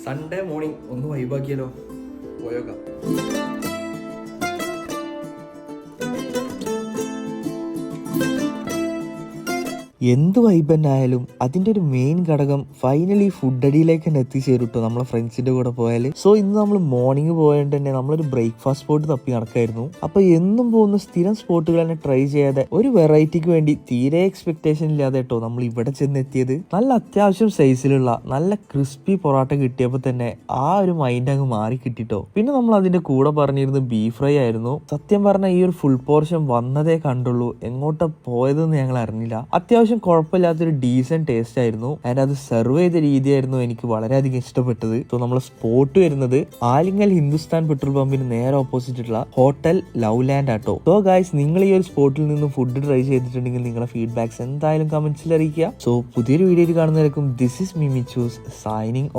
Sunday morning ഒന്ന് വൈബാക്കിയാലോ, പോയേക്കാം. എന്ത് വൈബ് തന്നെ ആയാലും അതിന്റെ ഒരു മെയിൻ ഘടകം ഫൈനലി ഫുഡ് അടിയിലേക്ക് തന്നെ എത്തിച്ചേരും കേട്ടോ, നമ്മളെ ഫ്രണ്ട്സിന്റെ കൂടെ പോയാൽ. സോ ഇന്ന് നമ്മൾ മോർണിംഗ് പോയതുകൊണ്ട് തന്നെ നമ്മളൊരു ബ്രേക്ക്ഫാസ്റ്റ് സ്പോട്ട് തപ്പി നടക്കായിരുന്നു. അപ്പൊ എന്നും പോകുന്ന സ്ഥിരം സ്പോട്ടുകൾ തന്നെ ട്രൈ ചെയ്യാതെ ഒരു വെറൈറ്റിക്ക് വേണ്ടി തീരെ എക്സ്പെക്ടേഷൻ ഇല്ലാതെ കേട്ടോ നമ്മൾ ഇവിടെ ചെന്നെത്തിയത്. നല്ല അത്യാവശ്യം സൈസിലുള്ള നല്ല ക്രിസ്പി പൊറോട്ട കിട്ടിയപ്പോൾ തന്നെ ആ ഒരു മൈൻഡ് അങ്ങ് മാറി കിട്ടിട്ടോ. പിന്നെ നമ്മൾ അതിന്റെ കൂടെ പറഞ്ഞിരുന്നത് ബീഫ് ഫ്രൈ ആയിരുന്നു. സത്യം പറഞ്ഞാൽ ഈ ഒരു ഫുൾ പോർഷൻ വന്നതേ കണ്ടുള്ളൂ, എങ്ങോട്ടാ പോയതെന്ന് ഞങ്ങൾ അറിഞ്ഞില്ല. അത്യാവശ്യം കുഴപ്പമില്ലാത്തൊരു ഡീസന്റ് ടേസ്റ്റ് ആയിരുന്നു. ആൻഡ് അത് സെർവ് ചെയ്ത രീതിയായിരുന്നു എനിക്ക് വളരെയധികം ഇഷ്ടപ്പെട്ടത്. സോ നമ്മളെ സ്പോട്ട് വരുന്നത് ആലിങ്ങൽ ഹിന്ദുസ്ഥാൻ പെട്രോൾ പമ്പിന് നേരെ ഓപ്പോസിറ്റ് ഉള്ള ഹോട്ടൽ ലവ് ലാൻഡ് ആട്ടോ. സോ ഗൈസ്, നിങ്ങൾ ഈ ഒരു സ്പോട്ടിൽ നിന്ന് ഫുഡ് ട്രൈ ചെയ്തിട്ടുണ്ടെങ്കിൽ നിങ്ങളുടെ ഫീഡ്ബാക്സ് എന്തായാലും കമന്റ്സിൽ അറിയിക്കുക. സോ പുതിയൊരു വീഡിയോയിൽ കാണുന്നവർക്കും this is me Michu's signing